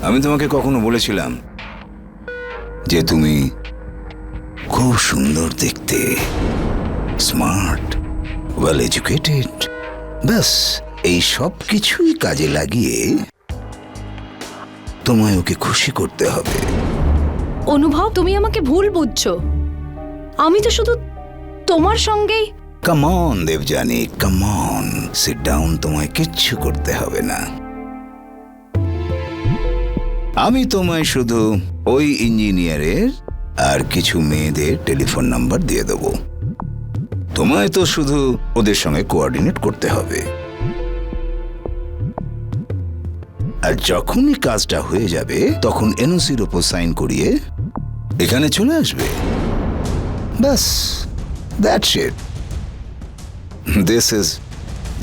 আমি তোমাকে কখনো বলেছিলাম যে তুমি খুব সুন্দর দেখতে, স্মার্ট, ওয়েল এডুকেটেড। ব্যাস এই সব কিছুই কাজে লাগিয়ে তোমায় ওকে খুশি করতে হবে। অনুভব, তুমি আমাকে ভুল বুঝছো। আমি তো শুধু তোমার সঙ্গেই। Come on Debjani, come on, sit down. তোমায় কিচ্ছু করতে হবে না। আমি তোমায় শুধু ওই ইঞ্জিনিয়ারের আর কিছু মেয়েদের টেলিফোন নাম্বার দিয়ে দেবো। তোমায় তো শুধু ওদের সঙ্গে কোঅর্ডিনেট করতে হবে। আর যখনই কাজটা হয়ে যাবে তখন এনওসির উপর সাইন করিয়ে এখানে চলে আসবে। ব্যাস, that's it. This is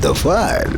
the file.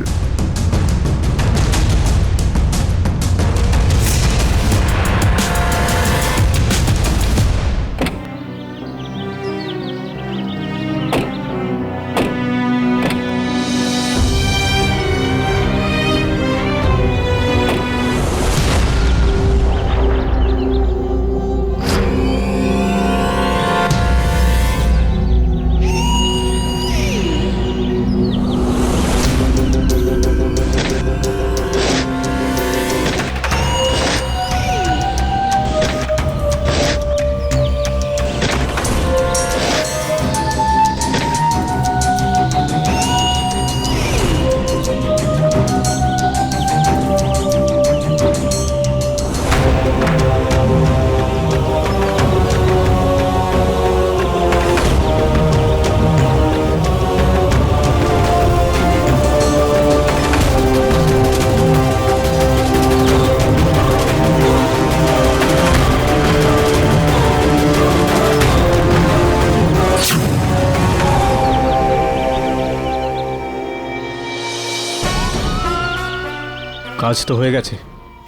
কাজ তো হয়ে গেছে,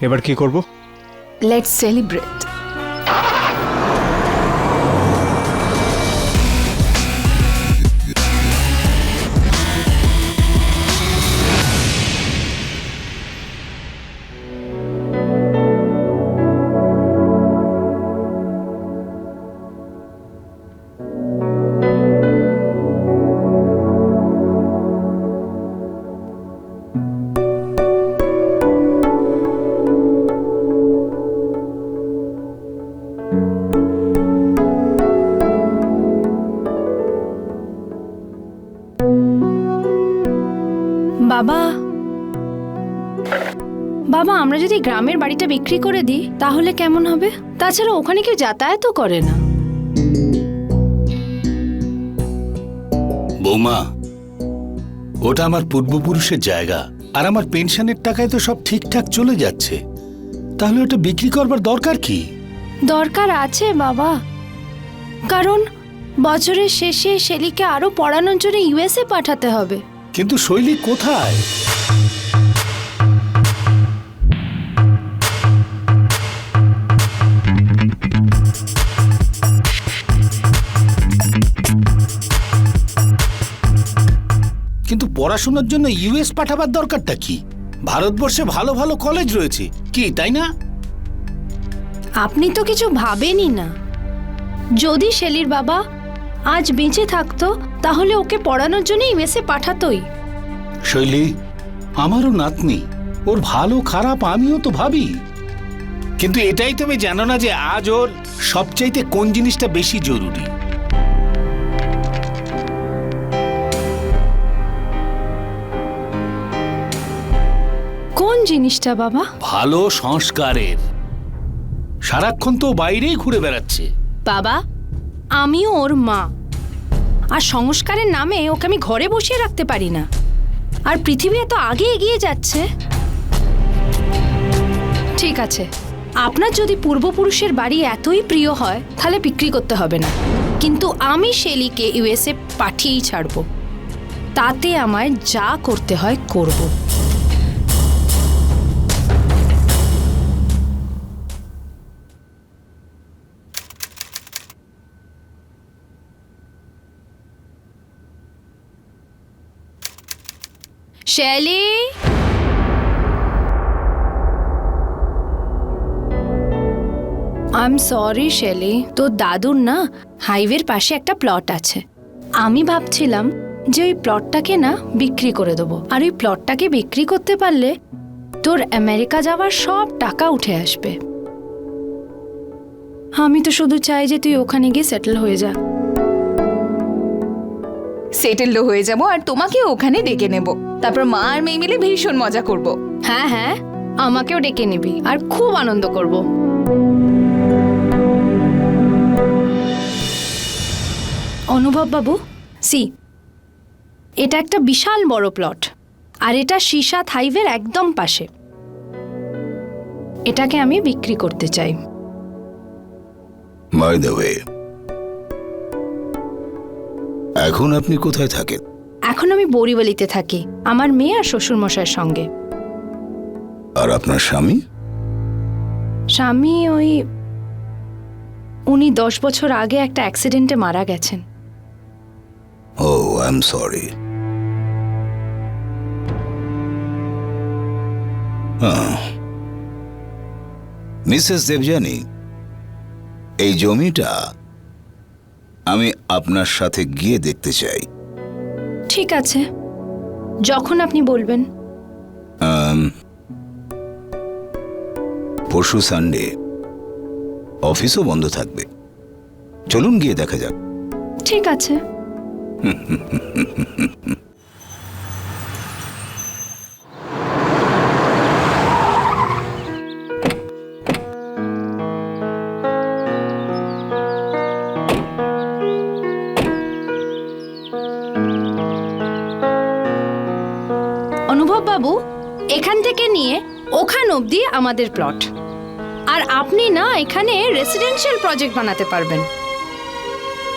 এবার কি করব? Let's celebrate. বাবা, বাবা, আমরা যদি গ্রামের বাড়িটা বিক্রি করে দিই তাহলে কেমন হবে? তাছাড়া ওখানে কেউ যাতায়াতও করে না। বৌমা, ওটা আমার পূর্বপুরুষের জায়গা, আর আমার পেনশনের টাকায় তো সব ঠিকঠাক চলে যাচ্ছে। তাহলে ওটা বিক্রি করবার দরকার কি? দরকার আছে বাবা, কারণ বছরের শেষে শেলিকে আরো পড়ানোর জন্য ইউএসএ পাঠাতে হবে। কিন্তু শৈলী কোথায়? কিন্তু পড়াশোনার জন্য ইউএস পাঠাবার দরকারটা কি? ভারতবর্ষে ভালো ভালো কলেজ রয়েছে, কি তাই না? আপনি তো কিছু ভাবেনই না। যদি শেলির বাবা আজ বেঁচে থাকতো তাহলে ওকে পড়ানোর জন্য ইউএসএ পাঠাতোই। শৈলী আমারও নাতনি, ওর ভালো খারাপ আমিও তো ভাবি। কিন্তু এটাই তুমি জানো না যে আজ ওর সবচাইতে কোন জিনিসটা বেশি জরুরি? কোন জিনিসটা বাবা? ভালো সংস্কারের। সারাক্ষণ তো বাইরেই ঘুরে বেড়াচ্ছে। বাবা, আমিও ওর মা, আর সংস্কারের নামে ওকে আমি ঘরে বসিয়ে রাখতে পারি না। আর পৃথিবী এত আগে এগিয়ে যাচ্ছে। ঠিক আছে, আপনার যদি পূর্বপুরুষের বাড়ি এতই প্রিয় হয় তাহলে বিক্রি করতে হবে না, কিন্তু আমি শেলিকে ইউএসএ পাঠিয়েই ছাড়বো। তাতে আমায় যা করতে হয় করব। Shelly, I am sorry Shelly, তোর দাদুর না হাইওয়ের পাশে একটা প্লট আছে। আমি ভাবছিলাম যে ওই প্লটটাকে না বিক্রি করে দেবো, আর ওই প্লটটাকে বিক্রি করতে পারলে তোর আমেরিকা যাওয়ার সব টাকা উঠে আসবে। আমি তো শুধু চাই যে তুই ওখানে গিয়ে সেটেল হয়ে যা। সেটেলড হয়ে যাব আর তোমাকে ওখানে ডেকে নেব, তারপর মা আর মেয়ে মিলে ভীষণ মজা করব। হ্যাঁ হ্যাঁ, আমাকেও ডেকে নিবি আর খুব আনন্দ করব। অনুভব বাবু, সি, এটা একটা বিশাল বড় প্লট, আর এটা শিশাত হাইওয়ের একদম পাশে। এটাকে আমি বিক্রি করতে চাই। বাই দ্য ওয়ে, এখন আপনি কোথায় থাকেন? এখন আমি বরিবালিতে থাকি আমার মেয়ে আর শ্বশুরমশাইয়ের সঙ্গে। আর আপনার স্বামী? স্বামী উনি 10 বছর আগে একটা অ্যাক্সিডেন্টে মারা গেছেন। Oh, I am sorry. Mrs Debjani, এই জমিটা আমি আপনার সাথে গিয়ে দেখতে চাই। ঠিক আছে, যখন আপনি বলবেন। পরশু সানডে অফিসও বন্ধ থাকবে, চলুন গিয়ে দেখা যাক। ঠিক আছে। অনুভব বাবু, এখান থেকে নিয়ে ওখান অবধি আমাদের প্লট, আর আপনি না এখানে রেসিডেন্সিয়াল প্রজেক্ট বানাতে পারবেন।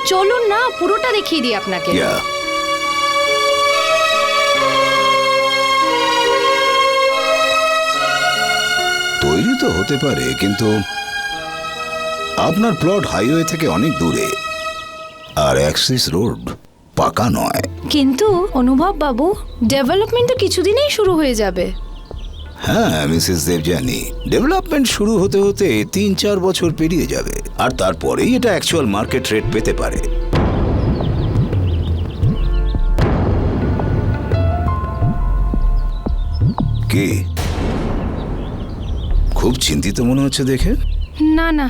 চলুন না, পুরোটা দেখিয়ে দিই আপনাকে। Yeah. তৈরি তো হতে পারে, কিন্তু আপনার প্লট হাইওয়ে থেকে অনেক দূরে, আর অ্যাক্সিস রোড পাকা নয়। কিন্তু অনুভব বাবু, ডেভেলপমেন্ট তো কিছুদিনেই শুরু হয়ে যাবে। হ্যাঁ মিসেস দেবযানী, ডেভেলপমেন্ট শুরু হতে হতে 3-4 বছর পেরিয়ে যাবে, আর তারপরেই এটা অ্যাকচুয়াল মার্কেট রেট পেতে পারে। কি খুব চিন্তিত মনে হচ্ছে দেখে? না না,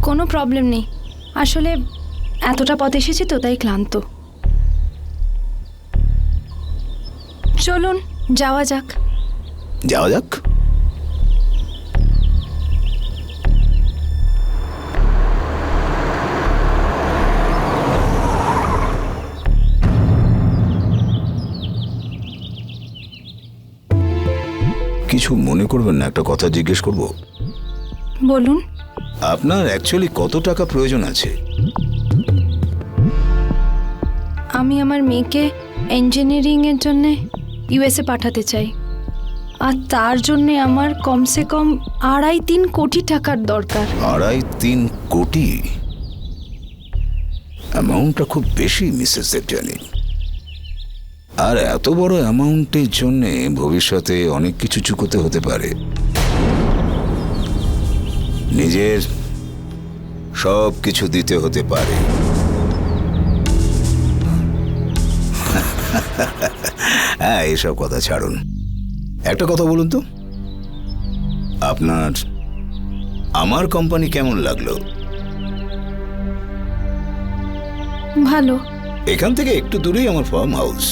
কোনো প্রবলেম নেই, আসলে এতটা পথ এসেছি তো তাই ক্লান্ত। চলুন যাওয়া যাক। যাওয়া যাক। কিছু মনে করবেন না, একটা কথা জিজ্ঞেস করব? বলুন। আপনার অ্যাকচুয়ালি কত টাকা প্রয়োজন আছে? আমি আমার মেয়েকে ইঞ্জিনিয়ারিংয়ের জন্য ইউএসএ পাঠাতে চাই, আর তার জন্যে আমার কমসে কম 2.5-3 কোটি টাকার দরকার। 2.5-3 কোটি? অ্যামাউন্টটা খুব বেশি মিসেস দেবযানী, আর এত বড় অ্যামাউন্টের জন্য ভবিষ্যতে অনেক কিছু চুকোতে হতে পারে। নিজের সব কিছু দিতে হতে পারে। হ্যাঁ, এসব কথা ছাড়ুন, একটা কথা বলুন তো, আপনার আমার কোম্পানি কেমন লাগলো? ভালো। এখান থেকে একটু দূরেই আমার farm house.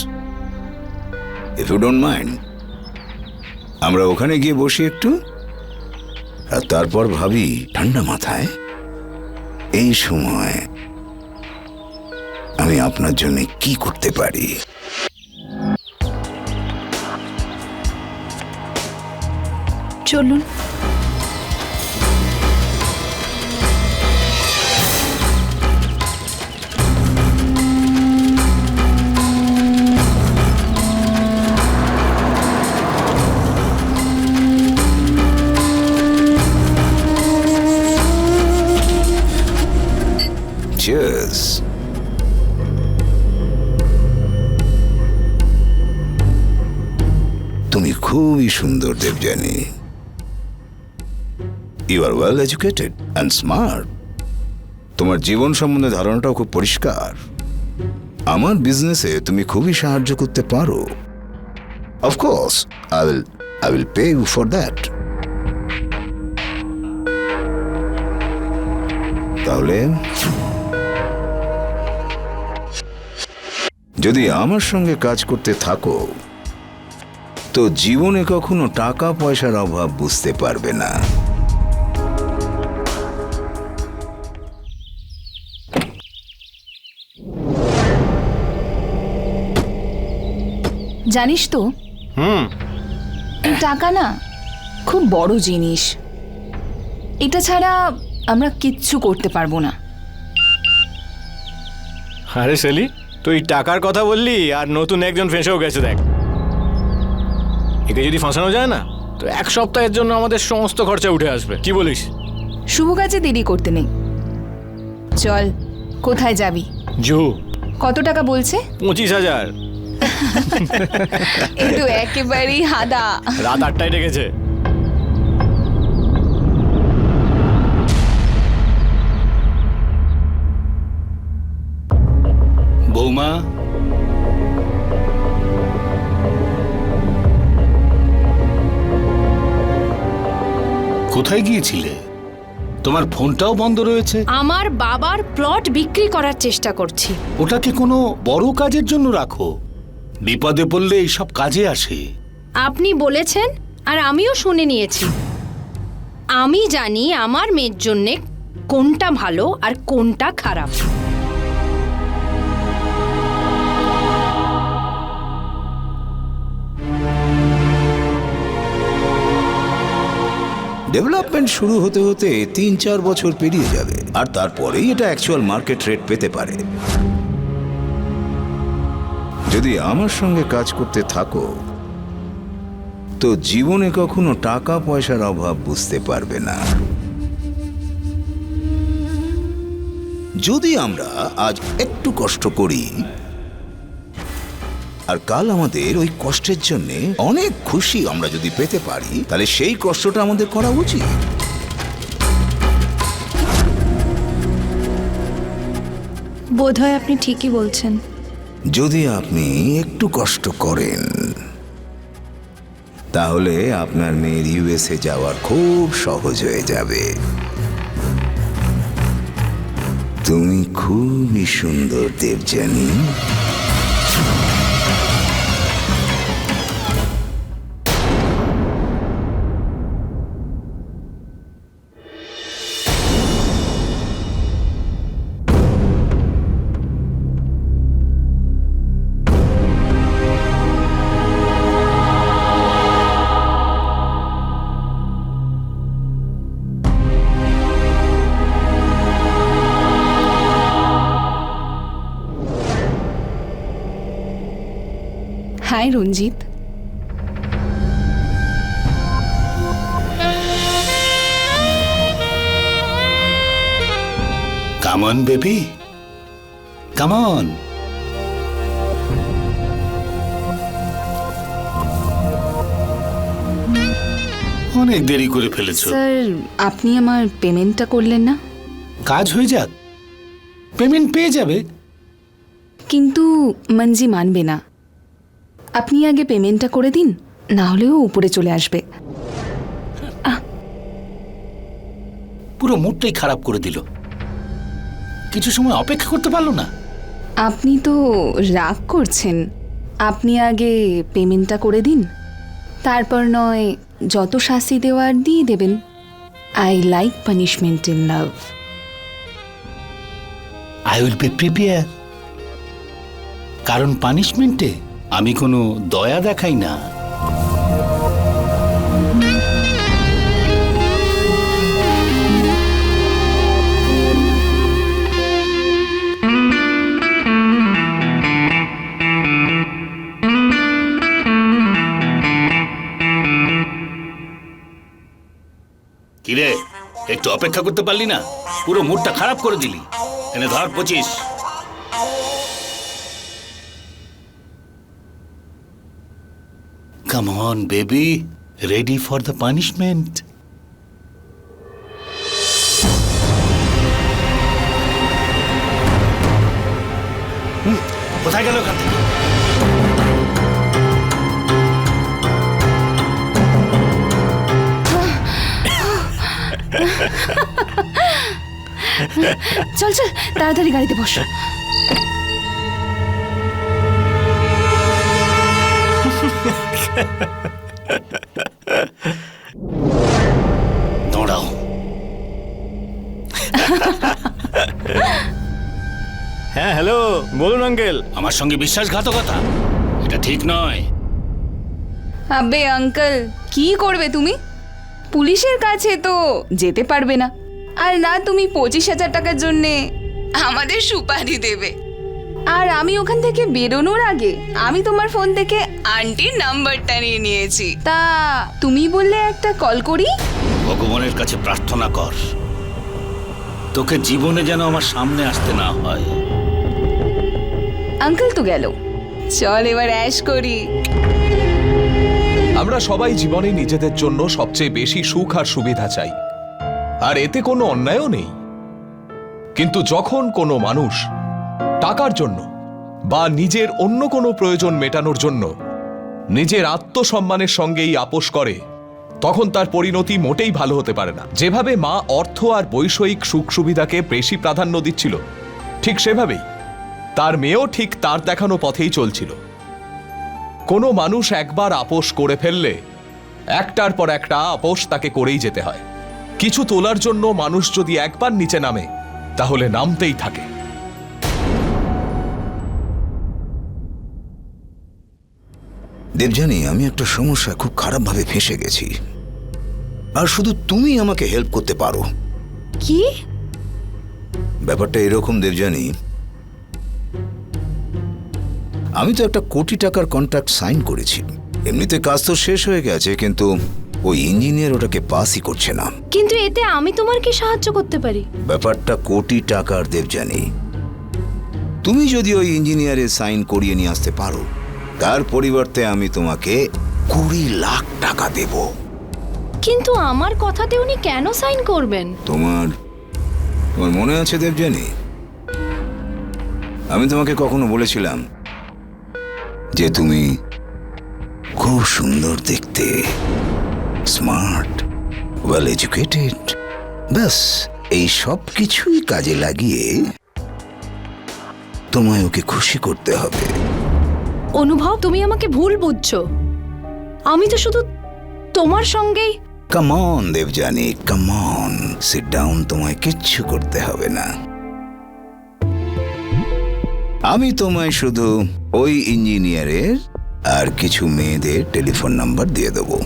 If you don't mind, আমরা ওখানে গিয়ে বসি একটু, আর তারপর ভাবি ঠান্ডা মাথায় এই সময় আমি আপনার জন্য কি করতে পারি। চলুন। Cheers. তুমি খুবই সুন্দর Debjani. You are well educated and smart. তোমার জীবন সম্বন্ধে ধারণাটাও খুব পরিষ্কার। আমার বিজনেসে তুমি খুবই সাহায্য করতে পারো। Of course I will pay you for that. তাহলে যদি আমার সঙ্গে কাজ করতে থাকো তো জীবনে কখনো টাকা পয়সার অভাব বুঝতে পারবে না। জানিস তো এই টাকা না খুব বড় জিনিস। এটা ছাড়া আমরা কিচ্ছু করতে পারবো না। আরে শেলি, তুই টাকার কথা বললি আর নতুন একজন ফেঁসেও গেছে দেখ। একে যদি ফাঁসানো যায় না তো 1 সপ্তাহের জন্য আমাদের সমস্ত খরচা উঠে আসবে। কি বলিস? শুভ কাজে দেরি করতে নেই, চল। কোথায় যাবি? জু। কত টাকা বলছে? 25,000। কিন্তু একেবারেই হাদা। রাত 8টায় ডেকেছে। বৌমা, কোথায় গিয়েছিলে? তোমার ফোনটাও বন্ধ রয়েছে। আমার বাবার প্লট বিক্রি করার চেষ্টা করছি। ওটাকে কোনো বড় কাজের জন্য রাখো, বিপদে পড়লে এইসব কাজে আসে। আপনি বলেছেন আর আমিও শুনে নিয়েছি। আমি জানি আমার মেয়ের জন্যে কোনটা ভালো আর কোনটা খারাপ। ডেভেলপমেন্ট শুরু হতে হতে 3-4 বছর পেরিয়ে যাবে, আর তারপরেই এটা অ্যাকচুয়াল মার্কেট রেট পেতে পারে। যদি আমার সঙ্গে কাজ করতে থাকো তো জীবনে কখনো টাকা পয়সার অভাব বুঝতে পারবে না। যদি আমরা আজ একটু কষ্ট করি আর কাল আমাদের ওই কষ্টের জন্য অনেক খুশি আমরা যদি পেতে পারি, তাহলে সেই কষ্টটা আমাদের করা উচিত। বোধহয় আপনি ঠিকই বলছেন। যদি আপনি একটু কষ্ট করেন তাহলে আপনার মেয়ের ইউএসএ যাওয়ার খুব সহজ হয়ে যাবে। তুমি খুবই সুন্দর Debjani. Hi Ranjit. Come on baby, come on. অনেক দেরি করে ফেলেছো। স্যার, আপনি আমার পেমেন্টটা করলেন না? কাজ হয়ে যাক, পেমেন্ট পেয়ে যাবে। কিন্তু মঞ্জি মানবে না। আপনি আগে পেমেন্টটা করে দিন, না হলেও উপরে চলে আসবে। পুরো মুডটাই খারাপ করে দিল। কিছু সময় অপেক্ষা করতে পারলো না। আপনি তো রাগ করছেন। আপনি আগে পেমেন্টটা করে দিন, তারপর নয় যত শাস্তি দেওয়ার দিয়ে দেবেন। I like punishment in love. I will be prepare. কারণ পানিশমেন্টে আমি কোনো দয়া দেখাই না। কিরে, একটু অপেক্ষা করতে পারলি না? পুরো মুডটা খারাপ করে দিলি। এনে ধর 25। Come on, baby. Ready for the punishment? কোথায় গেল ওখান থেকে? চল চল তাড়াতাড়ি গাড়িতে বস। দৌড়াও। হ্যাঁ হ্যালো, বলুন আঙ্কেল। আমার সঙ্গে বিশ্বাসঘাতকতা এটা ঠিক নয়। আবে আঙ্কেল, কি করবে তুমি? পুলিশের কাছে তো যেতে পারবে না, আর না তুমি 25,000 টাকার জন্যে আমাদের সুপারি দেবে। আর আমি ওখান থেকে বেরোনোর আগে আমি তোমার ফোন থেকে আন্টির নাম্বারটা নিয়ে নিয়েছি। তা তুমি বললে একটা কল করি। ভগবানের কাছে প্রার্থনা কর তোকে জীবনে যেন আমার সামনে আসতে না হয়। আঙ্কেল তো গেল, চল এবার অ্যাশ করি। আমরা সবাই জীবনে নিজেদের জন্য সবচেয়ে বেশি সুখ আর সুবিধা চাই, আর এতে কোনো অন্যায়ও নেই। কিন্তু যখন কোনো মানুষ টাকার জন্য বা নিজের অন্য কোনো প্রয়োজন মেটানোর জন্য নিজের আত্মসম্মানের সঙ্গেই আপোষ করে, তখন তার পরিণতি মোটেই ভালো হতে পারে না। যেভাবে মা অর্থ আর বৈষয়িক সুখ সুবিধাকে বেশি প্রাধান্য দিচ্ছিল, ঠিক সেভাবেই তার মেয়েও ঠিক তার দেখানো পথেই চলছিল। কোনো মানুষ একবার আপোষ করে ফেললে একটার পর একটা আপোষ তাকে করেই যেতে হয়। কিছু তোলার জন্য মানুষ যদি একবার নিচে নামে, তাহলে নামতেই থাকে। দেবযানী, আমি একটা সমস্যা খুব খারাপভাবে ফেঁসে গেছি, আর শুধু তুমি আমাকে হেল্প করতে পারো। কি? ব্যাপারটা এরকম দেবযানী, আমি তো একটা কোটি টাকার কন্ট্রাক্ট সাইন করেছি। এমনিতে কাজ তো শেষ হয়ে গেছে, কিন্তু ওই ইঞ্জিনিয়ার ওটাকে পাসই করছে না। কিন্তু এতে আমি তোমার কি সাহায্য করতে পারি? ব্যাপারটা কোটি টাকার দেবযানী। তুমি যদি ওই ইঞ্জিনিয়ারের সাইন করিয়ে নিয়ে আসতে পারো, তার পরিবর্তে আমি তোমাকে 20 লাখ টাকা দেব। কিন্তু আমার কথাতে উনি কেন সাইন করবেন? তোমার মনে আছে দেবযানী, আমি তোমাকে কখনো বলেছিলাম যে তুমি খুব সুন্দর দেখতে, স্মার্ট, ওয়েল এডুকেটেড। ব্যাস এই সব কিছুই কাজে লাগিয়ে তোমায় ওকে খুশি করতে হবে। অনুভব, তুমি আমাকে ভুল বুঝছো। আমি তো শুধু তোমার সঙ্গেই। Come on Debjani, come on, sit down. তোমায় কিচ্ছু করতে হবে না। আমি তোমায় শুধু ওই ইঞ্জিনিয়ারের আর কিছু মেয়েদের টেলিফোন নাম্বার দিয়ে দেবো।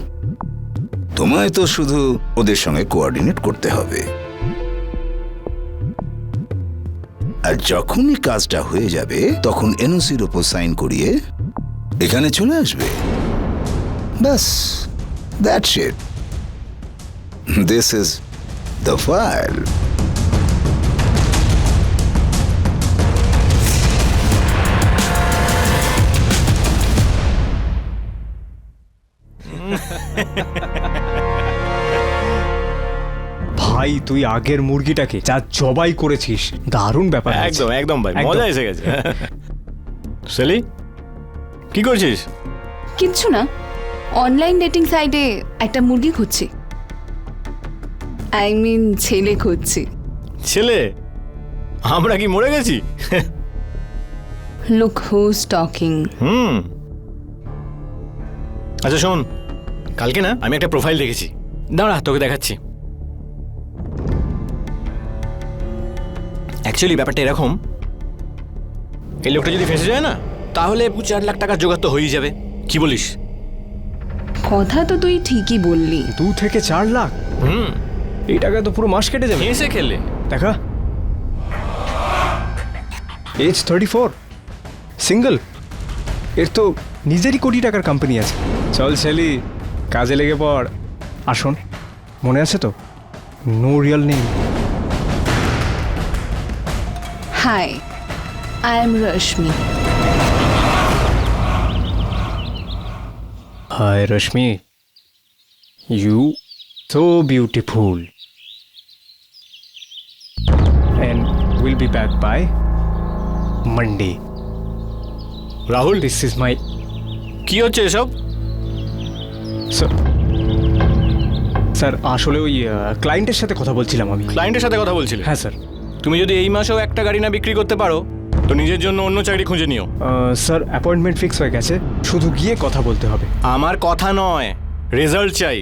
তোমায় তো শুধু ওদের সঙ্গে কোঅর্ডিনেট করতে হবে, আর যখনই কাজটা হয়ে যাবে তখন এনওসির উপর সাইন করিয়ে এখানে চলে আসবে। ব্যাস, that's it. This is the file. ভাই, তুই আগের মুরগিটাকে যা জবাই করেছিস, দারুণ ব্যাপার হয়েছে। একদম একদম ভাই, একদম। মজা এসে গেছে। সেলি, কি করছিস? কিচ্ছু না, অনলাইন ডেটিং সাইটে একটা মুরগি খুঁজছি। আই মিন ছেলে খুঁজছি। ছেলে? আমরা কি মরে গেছি? Look who's talking. আচ্ছা শোন, কালকে না আমি একটা প্রোফাইল দেখেছি, দাঁড়া তোকে দেখাচ্ছি। অ্যাকচুয়ালি ব্যাপারটা এরকম, এই লোকটা যদি ফেঁসে যায় না, তাহলে 4 লাখ টাকা জোগাড় তো হয়েই যাবে। কি বলিস? কথা তো তুই ঠিকই বললি। 2 থেকে 4 লাখ? এই টাকা তো পুরো মাস কেটে যাবে। ফেঁসে খেলে দেখা, এজ 34, সিঙ্গেল, এর তো নিজেরই কোটি টাকার কোম্পানি আছে। চল ছেলি, কাজে লেগে পড়। আর শোন, মনে আছে তো, no real name. Hi, I am Rashmi. Hi Rashmi, you so beautiful, and we'll be back by Monday. Rahul, this is my কি হচ্ছে এসব? স্যার আসলে ওই ক্লায়েন্টের সাথে কথা বলছিলাম আমি। ক্লায়েন্টের সাথে কথা বলছিলে? হ্যাঁ স্যার। তুমি যদি এই মাসেও একটা গাড়ি না বিক্রি করতে পারো তো নিজের জন্য অন্য চাকরি খুঁজে নিও। স্যার অ্যাপয়েন্টমেন্ট ফিক্স হয়ে গেছে, শুধু গিয়ে কথা বলতে হবে। আমার কথা নয়, রেজাল্ট চাই।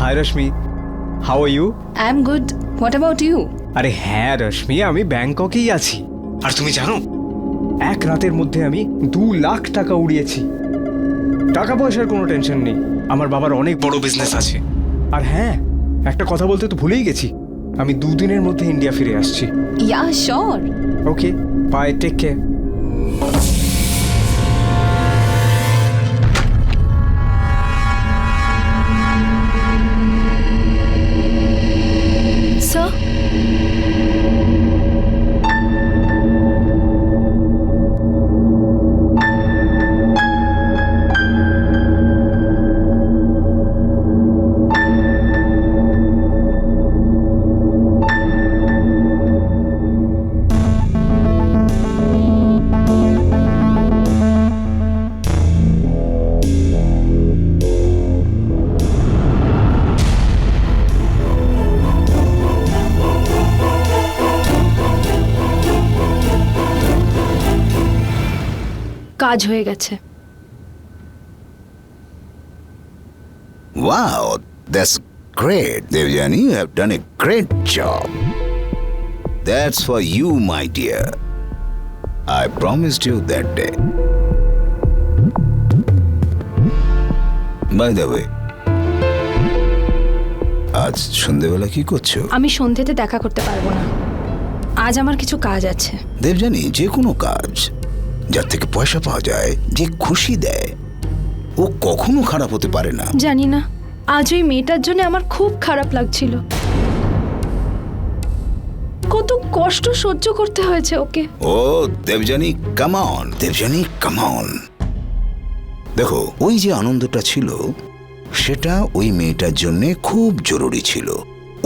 Hi Rashmi, how are you? I am good, what about you? আরে হ্যাঁ রশ্মি, আমি ব্যাংককেই আছি। আর তুমি জানো, এক রাতের মধ্যে আমি 2 লাখ টাকা উড়িয়েছি। টাকা পয়সার কোনো টেনশন নেই, আমার বাবার অনেক বড় বিজনেস আছে। আর হ্যাঁ, একটা কথা বলতে তো ভুলেই গেছি, আমি 2 দিনের মধ্যে ইন্ডিয়া ফিরে আসছি। Yeah sure. Okay bye, take care. Sir, কাজ হয়ে গেছে। Wow, that's great, Devjani. You have done a great job. That's for you, my dear. I promised you that day. By the way, আজ সন্ধ্যেবেলা কি করছো? আমি সন্ধ্যেতে দেখা করতে পারবো না, আজ আমার কিছু কাজ আছে। দেবজানি, যে কোনো কাজ যার থেকে পয়সা পাওয়া যায়, যে খুশি দেয়, ও কখনো খারাপ হতে পারে না। জানি না, আজ ওই মেয়েটার জন্য আমার খুব খারাপ লাগছিল। কত কষ্ট সহ্য করতে হয়েছে ওকে। ও Debjani come on, Debjani come on. দেখো, ওই যে আনন্দটা ছিল সেটা ওই মেয়েটার জন্য খুব জরুরি ছিল।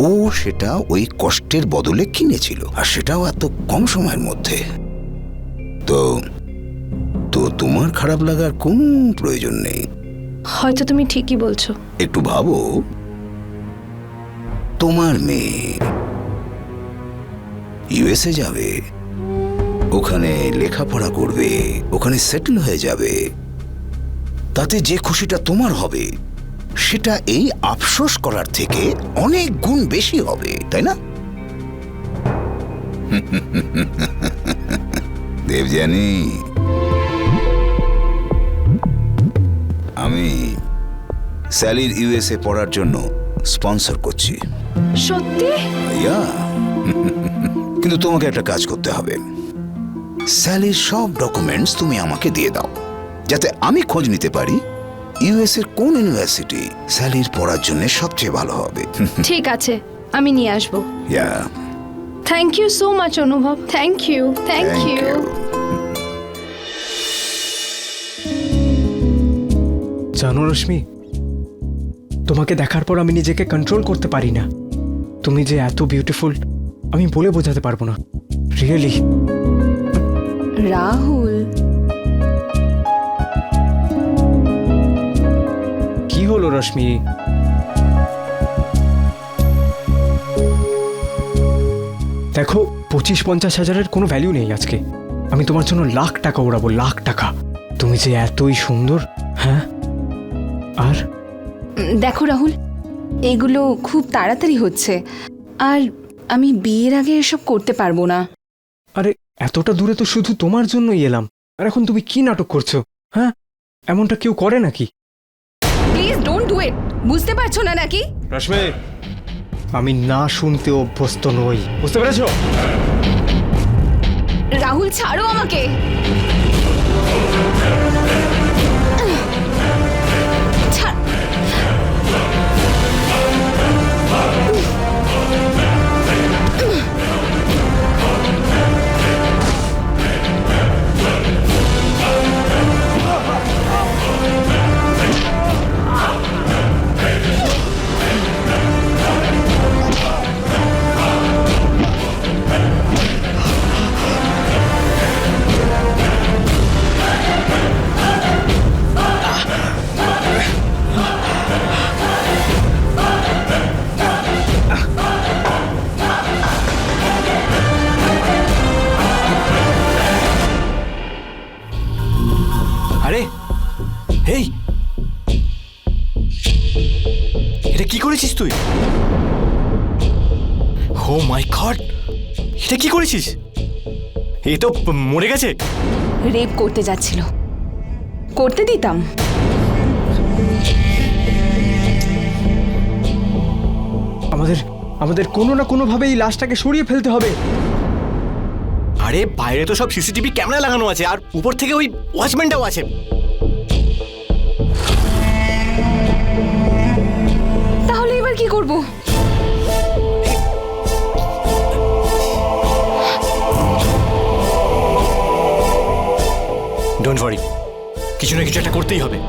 ও সেটা ওই কষ্টের বদলে কিনেছিল, আর সেটাও এত কম সময়ের মধ্যে। তো তো তোমার খারাপ লাগার কোনো প্রয়োজন নেই। হয়তো তুমি ঠিকই বলছো। একটু ভাবো, তোমার মেয়ে ইউএসএ যাবে, ওখানে লেখাপড়া করবে, ওখানে সেটেল হয়ে যাবে, তাতে যে খুশিটা তোমার হবে সেটা এই আফসোস করার থেকে অনেক গুণ বেশি হবে, তাই না? দেবজানি, আমি স্যালির ইউএসএ পড়ার জন্য স্পন্সর করছি। সত্যি? ইয়া। কিন্তু তোমাকে একটা কাজ করতে হবে, স্যালির সব ডকুমেন্টস তুমি আমাকে দিয়ে দাও, যাতে আমি খোঁজ নিতে পারি ইউএস এর কোন ইউনিভার্সিটি স্যালির পড়ার জন্য সবচেয়ে ভালো হবে। ঠিক আছে, আমি নিয়ে আসবো। ইয়া। থ্যাংক ইউ সো মাচ অনুভব, থ্যাংক ইউ, থ্যাংক ইউ। জানো রশ্মি, তোমাকে দেখার পর আমি নিজেকে কন্ট্রোল করতে পারি না। তুমি যে এত বিউটিফুল আমি বলে বোঝাতে পারবো না, রিয়েলি। রাহুল, কি হলো রশ্মি? দেখো, 25-50 হাজারের কোনো ভ্যালু নেই আজকে। আমি তোমার জন্য লাখ টাকা ওড়াবো, লাখ টাকা। তুমি যে এতই সুন্দর। হ্যাঁ, আর দেখো রাহুল, এগুলো খুব তাড়াতাড়ি হচ্ছে, আর আমি বিয়ের আগে এসব করতে পারবো না। আরে এতটা দূরে তো শুধু তোমার জন্যই এলাম, আর এখন তুমি কি নাটক করছো? হ্যাঁ, এমনটা কেউ করে নাকি? প্লিজ ডোন্ট ডু ইট, বুঝতে পারছো না নাকি? রশ্মি, আমি না শুনতে অভ্যস্ত নই, বুঝতে পেরেছো? রাহুল, ছাড়ো আমাকে। ছাড়। কি করেছিস তুই? ও মাই গড, এটা কি করেছিস? এ তো মরে গেছে। রেপ করতে যাচ্ছিল, করতে দিতাম? আমাদের কোনো না কোনোভাবে এই লাশটাকে সরিয়ে ফেলতে হবে। আরে বাইরে তো সব সিসিটিভি ক্যামেরা লাগানো আছে, আর উপর থেকে ওই ওয়াচম্যানটাও আছে। তাহলে এবার কি করব? ডোন্ট ওয়ারি, কিছু না কিছু একটা করতেই হবে।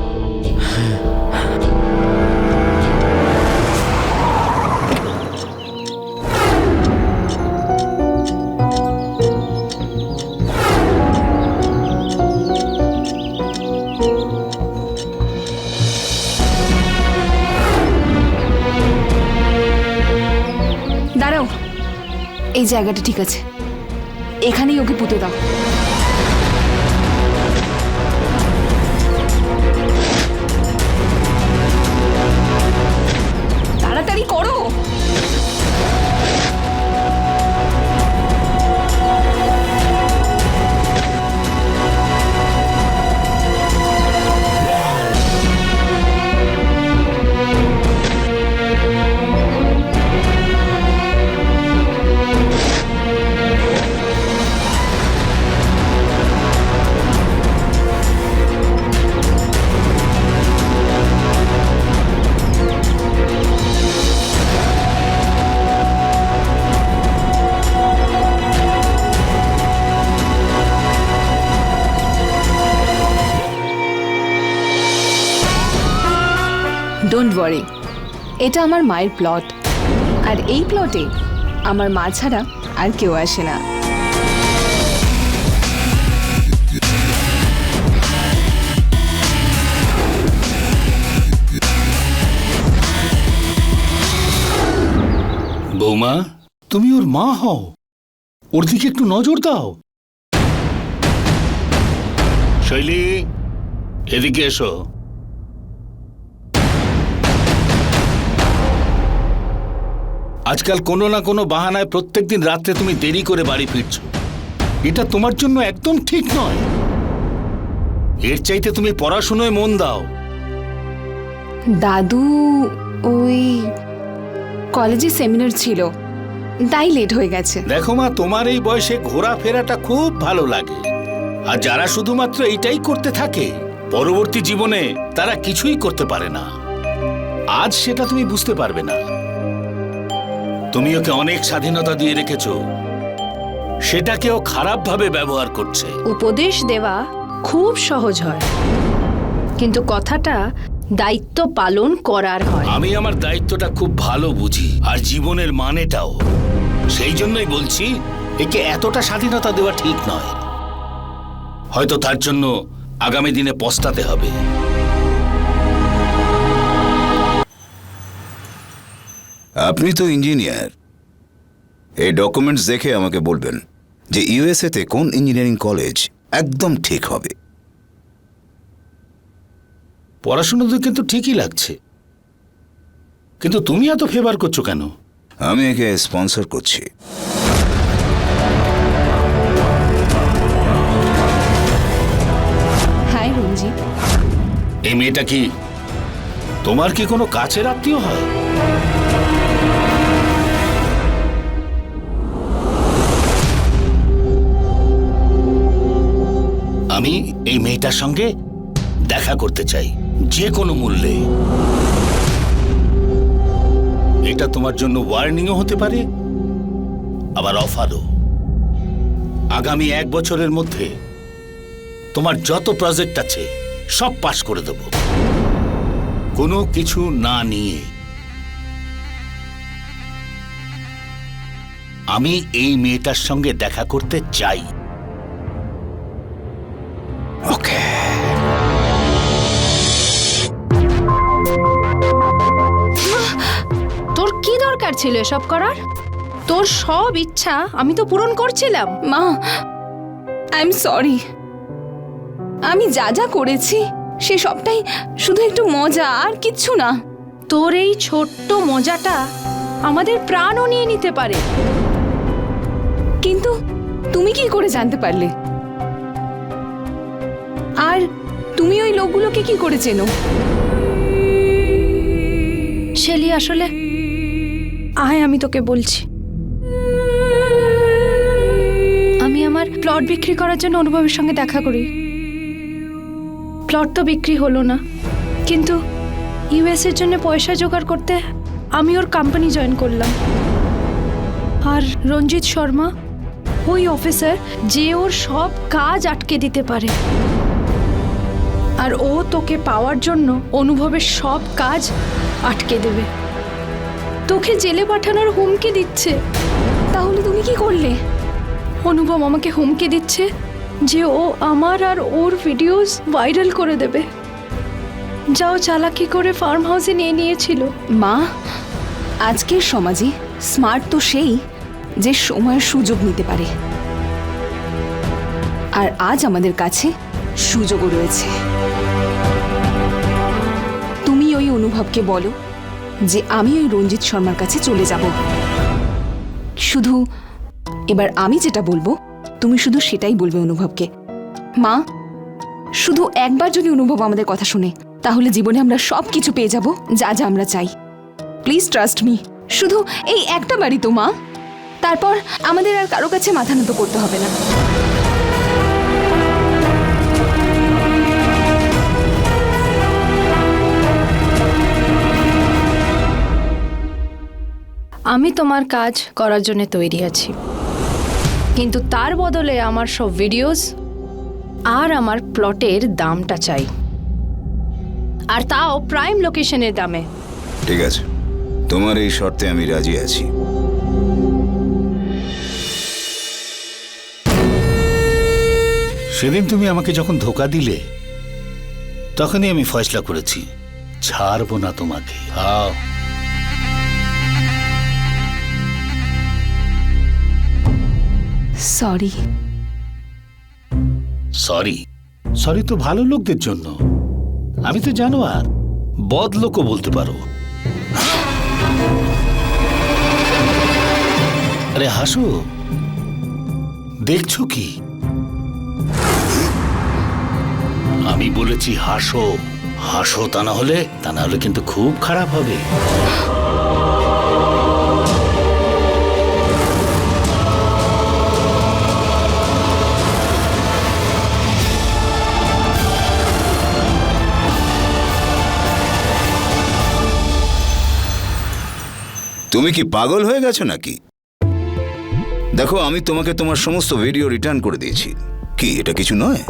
দাঁড়াও, এই জায়গাটা ঠিক আছে, এখানেই ওকে পুঁতে দাও। তাড়াতাড়ি করো। ডোন্ট ওয়ারি, এটা আমার মায়ের প্লট, আর এই প্লটে আমার মা ছাড়া আর কেউ আসে না। বৌমা, তুমি ওর মা হও, ওর দিকে একটু নজর দাও। শৈলী, এদিকে এসো। আজকাল কোনো না কোনো বাহানায় প্রত্যেকদিন রাত্রে তুমি দেরি করে বাড়ি ফিরছ, এটা তোমার জন্য একদম ঠিক নয়। এর চাইতে তুমি পড়াশোনায় মন দাও। দাদু ওই কলেজে সেমিনার ছিল, তাই লেট হয়ে গেছে। দেখো মা, তোমার এই বয়সে ঘোরাফেরাটা খুব ভালো লাগে, আর যারা শুধুমাত্র এইটাই করতে থাকে পরবর্তী জীবনে তারা কিছুই করতে পারে না। আজ সেটা তুমি বুঝতে পারবে না। তুমি ওকে অনেক স্বাধীনতা দিয়ে রেখেছো, সেটাকেও খারাপভাবে ব্যবহার করছে। উপদেশ দেওয়া খুব সহজ হয়, কিন্তু কথাটা দায়িত্ব পালন করার হয়। আমি আমার দায়িত্বটা খুব ভালো বুঝি, আর জীবনের মানেটাও। সেই জন্যই বলছি, একে এতটা স্বাধীনতা দেওয়া ঠিক নয়। হয়তো তার জন্য আগামী দিনে পস্তাতে হবে। আপনি তো ইঞ্জিনিয়ার, এই ডকুমেন্টস দেখে আমাকে বলবেন যে ইউএসএতে কোন ইঞ্জিনিয়ারিং কলেজ একদম ঠিক হবে। পড়াশোনা তো কিন্তু ঠিকই লাগছে, কিন্তু তুমি এত ফেভার করছো কেন? আমি একে স্পন্সর করছি। হাই রঞ্জিত। এই মেয়েটা কি তোমার কি কোনো কাছের আত্মীয় হয়? আমি এই মেয়েটার সঙ্গে দেখা করতে চাই, যে কোনো মূল্যে। এটা তোমার জন্য ওয়ার্নিংও হতে পারে, আবার অফারও। আগামী 1 বছরের মধ্যে তোমার যত প্রজেক্ট আছে সব পাস করে দেব, কোনো কিছু না নিয়ে। আমি এই মেয়েটার সঙ্গে দেখা করতে চাই। ওকে। তোর কি দরকার ছিল এসব করার? তোর সব ইচ্ছা আমি তো পূরণ করছিলাম। মা, আই এম সরি। আমি যা যা করেছি সে সবটাই শুধু একটু মজা, আর কিচ্ছু না। তোর এই ছোট্ট মজাটা আমাদের প্রাণও নিয়ে নিতে পারে। কিন্তু তুমি কি করে জানতে পারলে? আর তুমি ওই লোকগুলোকে কি করে চেনো? শেলি, আসলে আয় আমি তোকে বলছি। আমি আমার প্লট বিক্রি করার জন্য অনুভবের সঙ্গে দেখা করি। প্লট তো বিক্রি হলো না, কিন্তু ইউএস এর জন্য পয়সা জোগাড় করতে আমি ওর কোম্পানি জয়েন করলাম। আর রঞ্জিত শর্মা ওই অফিসার যে ওর সব কাজ আটকে দিতে পারে। আর ও তোকে পাওয়ার জন্য অনুভবের সব কাজ আটকে দেবে, তোকে জেলে পাঠানোর হুমকি দিচ্ছে। তাহলে তুমি কি করলে? অনুভব আমাকে হুমকি দিচ্ছে যে ও আমার আর ওর ভিডিওস ভাইরাল করে দেবে, যাও চালাকি করে ফার্ম হাউসে নিয়ে নিয়েছিল। মা, আজকের সমাজে স্মার্ট তো সেই যে সময়ের সুযোগ নিতে পারে, আর আজ আমাদের কাছে সুযোগও রয়েছে। তুমি ওই অনুভবকে বলো যে আমি ওই রঞ্জিত শর্মার কাছে চলে যাব। শুধু এবার আমি যেটা বলবো তুমি শুধু সেটাই বলবে অনুভবকে। মা, শুধু একবার যদি অনুভব আমাদের কথা শুনে, তাহলে জীবনে আমরা সব কিছু পেয়ে যাব যা যা আমরা চাই। Please trust me. শুধু এই একটা বাড়ি তো মা, তারপর আমাদের আর কারো কাছে মাথা নত করতে হবে না। আমি তোমার কাজ করার জন্য তৈরি আছি, কিন্তু তার বদলে আমার সব ভিডিওস আর আমার প্লটের দামটা চাই, আর তাও প্রাইম লোকেশনের দামে। ঠিক আছে, তোমার এই শর্তে আমি রাজি আছি। সেদিন তুমি আমাকে যখন ধোকা দিলে, তখনই আমি ফয়সলা করেছি ছাড়বো না তোমাকে। সরি। সরি? সরি তো ভালো লোকদের জন্য, আমি তো জানোয়ার, বদ লোকও বলতে পারো। আরে হাসো, দেখছো কি? আমি বলেছি হাসো, হাসো, তা না হলে কিন্তু খুব খারাপ হবে। তুমি কি পাগল হয়ে গেছো নাকি? দেখো, আমি তোমাকে তোমার সমস্ত ভিডিও রিটার্ন করে দিয়েছি। কি এটা কিছু নয়?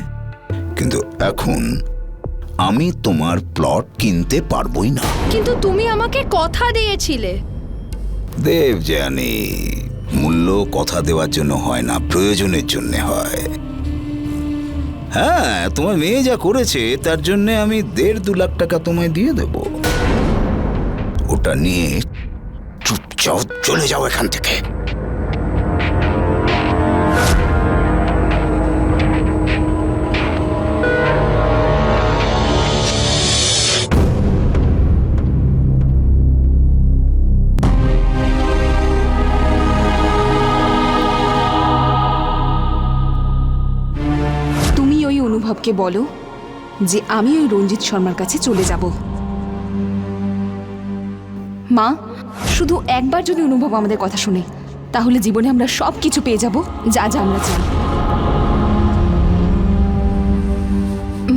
কিন্তু এখন আমি তোমার প্লট কিনতে পারবোই না। কিন্তু তুমি আমাকে কথা দিয়েছিলে। দেবযানী, মূল্য কথা দেওয়ার জন্য হয় না, প্রয়োজনের জন্য হয়। হ্যাঁ, তোমার মেয়ে যা করেছে তার জন্য আমি 1.5-2 লাখ টাকা তোমায় দিয়ে দেব। ওটা নিয়ে চুপচাপ চলে যাও এখান থেকে। তুমি ওই অনুভবকে বলো যে আমি ওই রঞ্জিত শর্মার কাছে চলে যাব। মা, শুধু একবার যদি অনুভব আমাদের কথা শুনে, তাহলে জীবনে আমরা সব কিছু পেয়ে যাব যা যা আমরা চাই।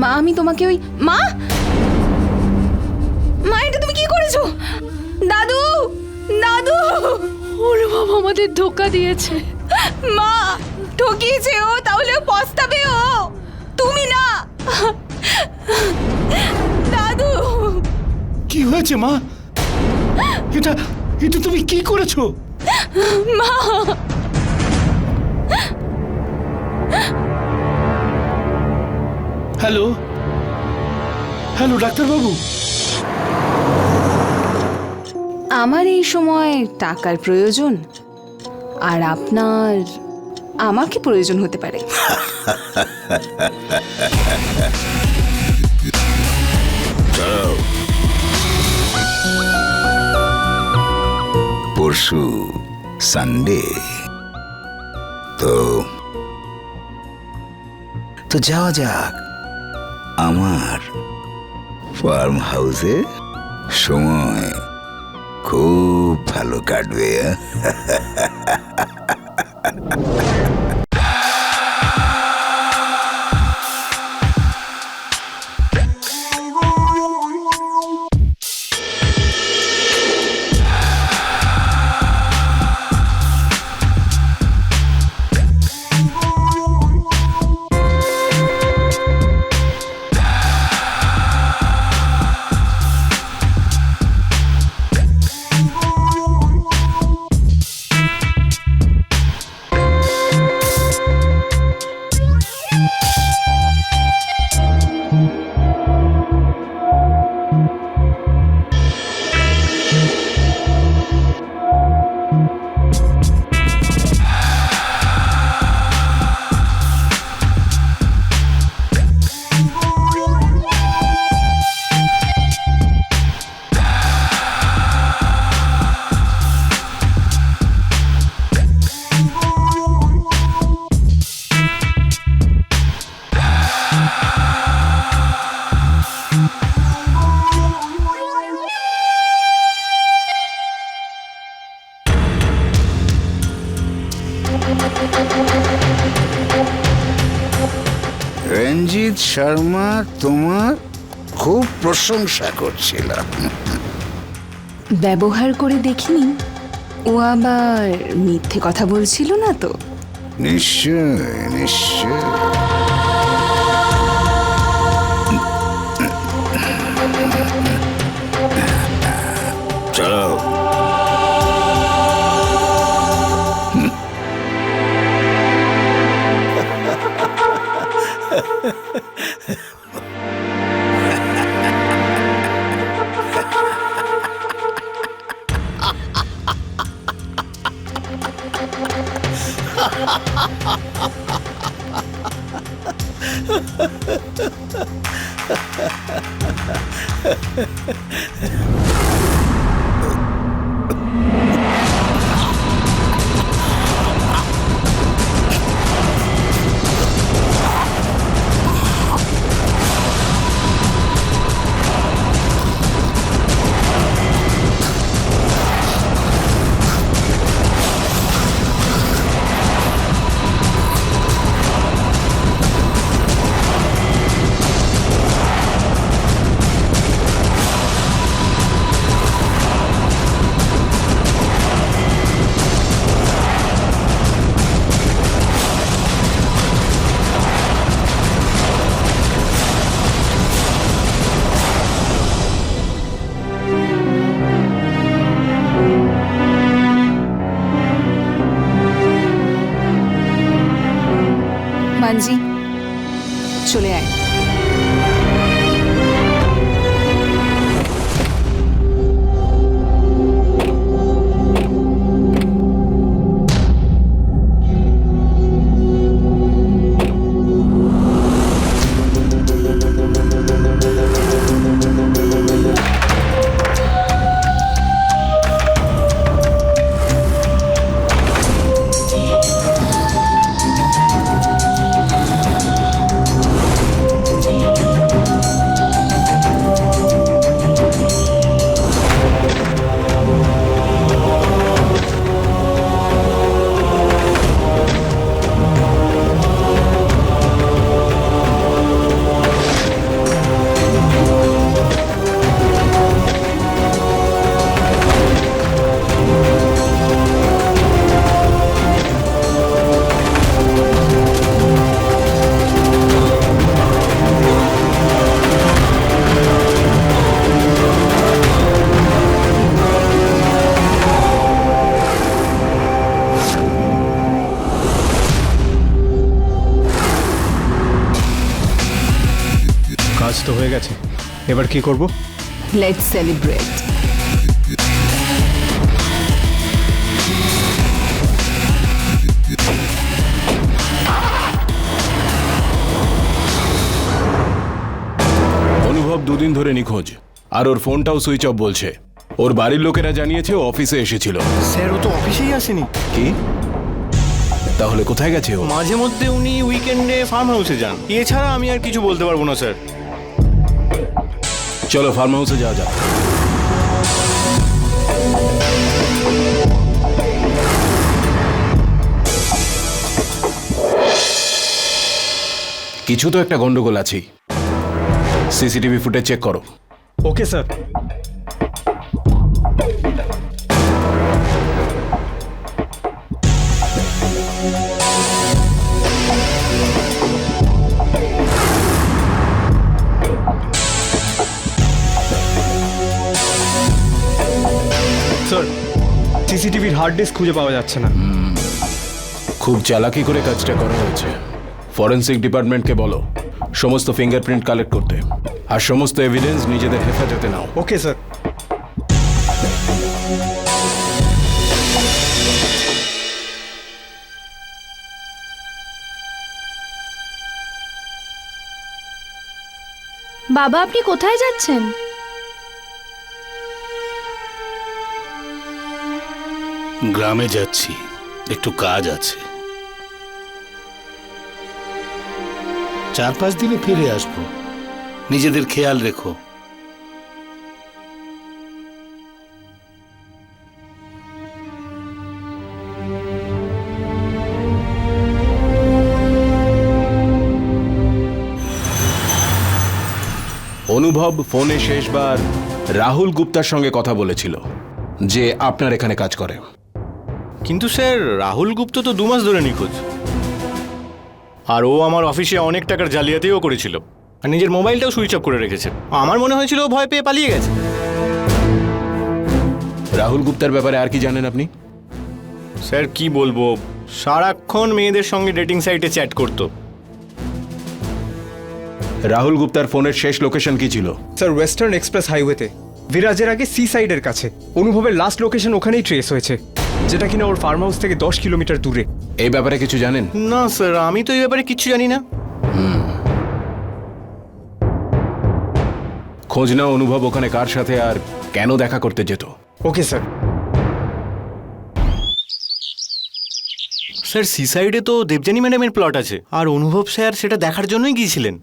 মা, আমি তোমাকে ওই মা মা এটা তুমি কি করেছো? দাদু, দাদু, অনুভব আমাদের ধোকা দিয়েছে। মা, ঠকিয়েছে ও, তাহলে পস্তাবে ও, তুমি না। দাদু, কি হয়েছে মা? এটা এটা তুমি কি করেছো? মা, হ্যালো, হ্যালো ডাক্তারবাবু। আমার এই সময় টাকার প্রয়োজন, আর আপনার আমাকে প্রয়োজন হতে পারে। চলো। পরশু সানডে। তো তো যাওয়া যাক আমার ফার্ম হাউসে, সময় খুব ভালো কাটবে। রঞ্জিত শর্মা তোমার খুব প্রশংসা করছিল। ব্যবহার করে দেখিনি, ও আবার মিথ্যে কথা বলছিল না তো? নিশ্চয় নিশ্চয়। চলো। মানজি, চলে আয়। কাজ তো হয়ে গেছে, এবার কি করব? Let's celebrate. অনুভব দুদিন ধরে নিখোঁজ, আর ওর ফোনটাও সুইচ অফ বলছে। ওর বাড়ির লোকেরা জানিয়েছে ও অফিসে এসেছিল। স্যার ও তো অফিসেই আসেনি। কি? তাহলে কোথায় গেছে ও? মাঝে মধ্যে উনি উইকেন্ডে ফার্ম হাউসে যান, এছাড়া আমি আর কিছু বলতে পারবো না স্যার। চলো ফার্ম হাউসে যাওয়া যাক। কিছু তো একটা গন্ডগোল আছেই। সিসিটিভি ফুটেজ চেক করো। Okay sir. স্যার, সিসিটিভির হার্ড ডিস্ক খুঁজে পাওয়া যাচ্ছে না। খুব চালাকি করে কাজটা করা হয়েছে। ফরেন্সিক ডিপার্টমেন্টকে বলো সমস্ত ফিঙ্গারপ্রিন্ট কালেক্ট করতে, আর সমস্ত এভিডেন্স নিজেদের হেফাজতে নাও। Okay sir. বাবা, আপনি কোথায় যাচ্ছেন? গ্রামে যাচ্ছি, একটু কাজ আছে। 4-5 দিনে ফিরে আসবো। নিজেদের খেয়াল রেখো। অনুভব ফোনে শেষবার রাহুল গুপ্তার সঙ্গে কথা বলেছিল যে আপনার এখানে কাজ করে। কিন্তু স্যার রাহুল গুপ্ত তো 2 মাস ধরে নিখোঁজ, আর ও আমার অফিসে অনেক টাকার জালিয়াতিও করেছিল, আর নিজের মোবাইলটাও সুইচ অফ করে রেখেছে। আমার মনে হয়েছিল ও ভয় পেয়ে পালিয়ে গেছে। রাহুল গুপ্তার ব্যাপারে আর কি জানেন আপনি? স্যার কি বলবো, সারাক্ষণ মেয়েদের সঙ্গে ডেটিং সাইটে চ্যাট করতো। রাহুল গুপ্তার ফোনের শেষ লোকেশন কি ছিল? স্যার, ওয়েস্টার্ন এক্সপ্রেস হাইওয়েতে, বিরাজের আগে সি সাইডের কাছে। অনুভবের লাস্ট লোকেশন ওখানেই ট্রেস হয়েছে, যেটা কিনা ওর ফার্ম হাউস থেকে 10 কিলোমিটার দূরে। এই ব্যাপারে কিছু জানেন? না স্যার, আমি তো এই ব্যাপারে কিছু জানি না। খোঁজ নাও অনুভব ওখানে কার সাথে আর কেন দেখা করতে যেত। ওকে স্যার। স্যার সি সাইডে তো দেবযানী ম্যাডামের প্লট আছে, আর অনুভব স্যার সেটা দেখার জন্যই গিয়েছিলেন।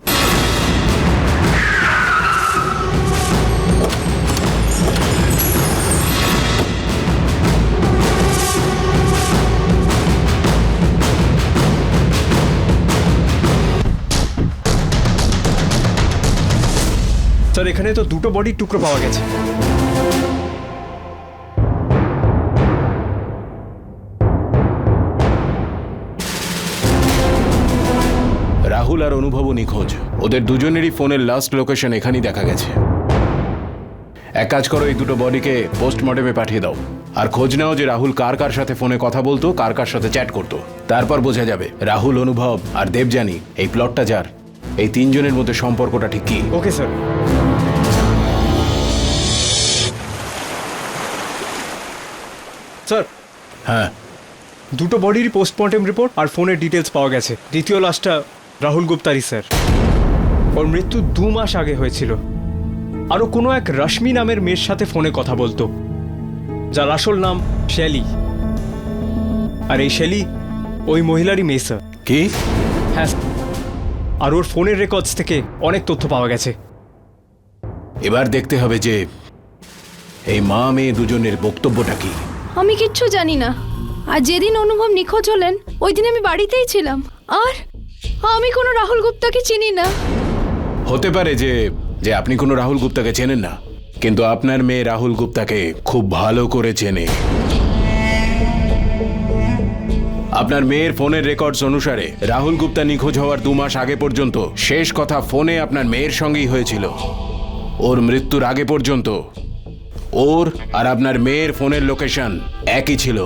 স্যার, এখানে তো 2টো বডির টুকরো পাওয়া গেছে। রাহুল আর অনুভবও নিখোঁজ। ওদের দুজনেরই ফোনের লাস্ট লোকেশন এখানেই দেখা গেছে। এক কাজ করো, এই 2টো বডিকে পোস্টমর্টেমে পাঠিয়ে দাও, আর খোঁজ নাও যে রাহুল কার কার সাথে ফোনে কথা বলতো, কার কার সাথে চ্যাট করতো। তারপর বোঝা যাবে রাহুল, অনুভব আর দেবযানী এই প্লটটা যার। এই 3 জনের মধ্যে সম্পর্কটা ঠিক কি। ওকে স্যার। স্যার, হ্যাঁ, 2টো বডির পোস্টমর্টেম রিপোর্ট আর ফোনের ডিটেলস পাওয়া গেছে। দ্বিতীয় লাশটা রাহুল গুপ্তারই স্যার। ওর মৃত্যু 2 মাস আগে হয়েছিল। আরও কোনো এক রশ্মি নামের মেয়ের সাথে ফোনে কথা বলতো, যার আসল নাম শেলি। আর এই শেলি ওই মহিলারই মেয়ে স্যার। কি? হ্যাঁ, আর ওর ফোনের রেকর্ডস থেকে অনেক তথ্য পাওয়া গেছে। এবার দেখতে হবে যে এই মা মেয়ে দুজনের বক্তব্যটা কি। আমি কিচ্ছু জানি না। আর যেদিন অনুভব নিখোঁজ হলেন ওই দিন আমি বাড়িতেই ছিলাম, আর আমি কোনো রাহুল গুপ্তাকে চিনি না। হতে পারে যে যে আপনি কোনো রাহুল গুপ্তাকে চেনেন না, কিন্তু আপনার মেয়ে রাহুল গুপ্তাকে খুব ভালো করে চেনে। আপনার মেয়ের ফোনের রেকর্ডস অনুসারে রাহুল গুপ্তা নিখোঁজ হওয়ার 2 মাস আগে পর্যন্ত শেষ কথা ফোনে আপনার মেয়ের সঙ্গেই হয়েছিল। ওর মৃত্যুর আগে পর্যন্ত ওর আর আপনার মেয়ের ফোনের লোকেশন একই ছিল।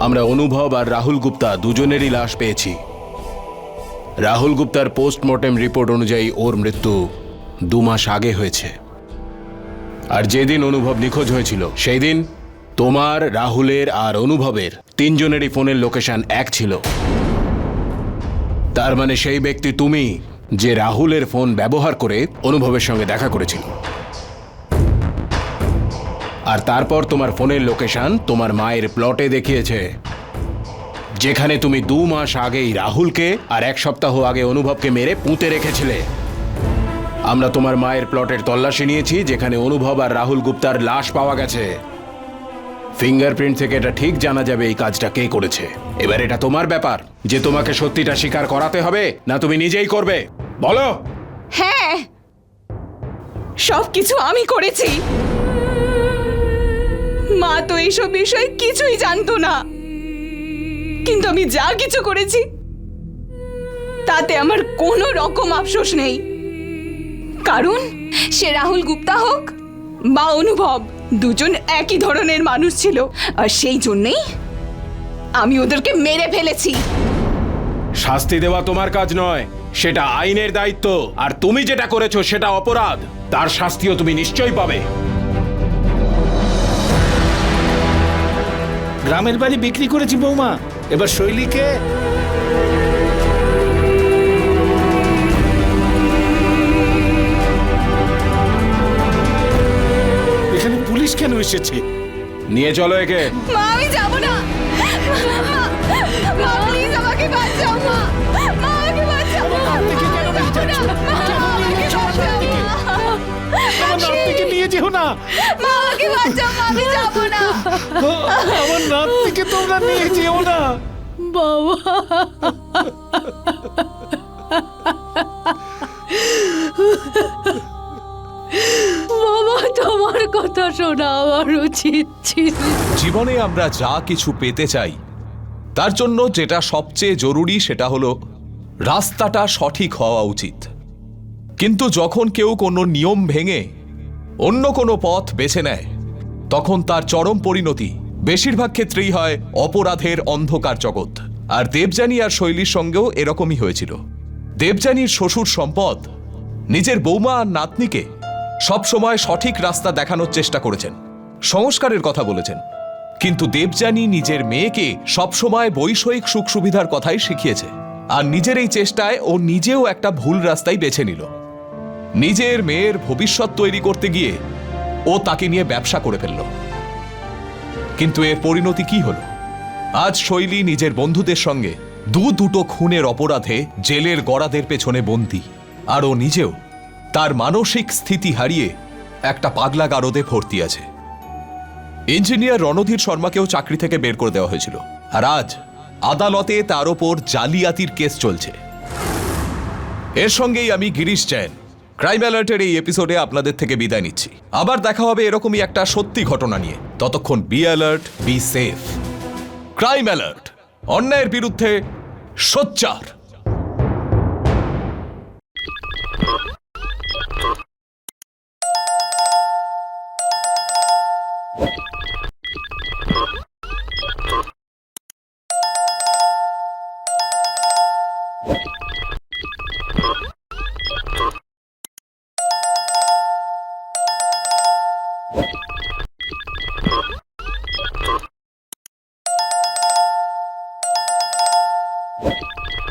আমরা অনুভব আর রাহুল গুপ্তা দুজনেরই লাশ পেয়েছি। রাহুল গুপ্তার পোস্টমর্টেম রিপোর্ট অনুযায়ী ওর মৃত্যু 2 মাস আগে হয়েছে। আর যেদিন অনুভব নিখোঁজ হয়েছিল সেই দিন তোমার, রাহুলের আর অনুভবের 3 জনেরই ফোনের লোকেশন এক ছিল। তার মানে সেই ব্যক্তি তুমি, যে রাহুলের ফোন ব্যবহার করে অনুভবের সঙ্গে দেখা করেছিল। আর তারপর তোমার ফোনের লোকেশন তোমার মায়ের প্লটে দেখিয়েছে, যেখানে তুমি 2 মাস আগেই রাহুলকে আর 1 সপ্তাহ আগে অনুভবকে মেরে পুঁতে রেখেছিলে। আমরা তোমার মায়ের প্লটের তল্লাশি নিয়েছি, যেখানে অনুভব আর রাহুল গুপ্তার লাশ পাওয়া গেছে। ফিঙ্গারপ্রিন্ট থেকে এটা ঠিক জানা যাবে এই কাজটা কে করেছে। এবার এটা তোমার ব্যাপার যে তোমাকে সত্যিটা স্বীকার করাতে হবে না তুমি নিজেই করবে, বলো। হ্যাঁ, সবকিছু আমি করেছি। মা তো এইসব বিষয়ে কিছুই জানতো না, কিন্তু আমি যা কিছু করেছি তাতে আমার কোনো রকম আফসোস নেই। কারণ সে রাহুল গুপ্তা হোক বা অনুভব, দুজন একই ধরনের মানুষ ছিল, আর সেই জন্যেই আমি ওদেরকে মেরে ফেলেছি। শাস্তি দেওয়া তোমার কাজ নয়, সেটা আইনের দায়িত্ব। আর তুমি যেটা করেছো সেটা অপরাধ, তার শাস্তিও তুমি নিশ্চয়ই পাবে। গ্রামের বাড়ি বিক্রি করেছি বৌমা, এবার শৈলীকে এখানে পুলিশ কেন এসেছে? নিয়ে চলো একে। মা, আমি যাব না। মা, প্লিজ আমাকে বাঁচাও। মা, আমাকে বাঁচাও। আমার নাতনিকে নিয়ে যেও না। মা, আমাকে বাঁচাও। আমি যাব না। আমার নাতনিকে তোমরা নিয়ে যেও না। বাবা, তোমার কথা শোনা আমার উচিত ছিল। জীবনে আমরা যা কিছু পেতে চাই তার জন্য যেটা সবচেয়ে জরুরি সেটা হলো রাস্তাটা সঠিক হওয়া উচিত। কিন্তু যখন কেউ কোনো নিয়ম ভেঙে অন্য কোনো পথ বেছে নেয়, তখন তার চরম পরিণতি বেশিরভাগ ক্ষেত্রেই হয় অপরাধের অন্ধকার জগৎ। আর দেবযানী আর শৈলীর সঙ্গেও এরকমই হয়েছিল। দেবযানীর শ্বশুর সম্পদ নিজের বৌমা আর নাতনিকে সবসময় সঠিক রাস্তা দেখানোর চেষ্টা করেছেন, সংস্কারের কথা বলেছেন, কিন্তু দেবযানী নিজের মেয়েকে সবসময় বৈষয়িক সুখ সুবিধার কথাই শিখিয়েছে। আর নিজের এই চেষ্টায় ও নিজেও একটা ভুল রাস্তাই বেছে নিল। নিজের মেয়ের ভবিষ্যৎ তৈরি করতে গিয়ে ও তাকে নিয়ে ব্যবসা করে ফেলল। কিন্তু এর পরিণতি কি হলো? আজ শৈলী নিজের বন্ধুদের সঙ্গে দুটো খুনের অপরাধে জেলের গড়াদের পেছনে বন্দী। আর ও নিজেও তার মানসিক স্থিতি হারিয়ে একটা পাগলা গারদে ভর্তি আছে। ইঞ্জিনিয়ার রণধীর শর্মাকেও চাকরি থেকে বের করে দেওয়া হয়েছিল, আর আজ আদালতে তার ওপর জালিয়াতির কেস চলছে। এর সঙ্গেই আমি গিরিশ জৈন ক্রাইম অ্যালার্টের এই এপিসোডে আপনাদের থেকে বিদায় নিচ্ছি। আবার দেখা হবে এরকমই একটা সত্যি ঘটনা নিয়ে। ততক্ষণ be alert, be safe. Crime alert, অন্যায়ের বিরুদ্ধে সোচ্চার।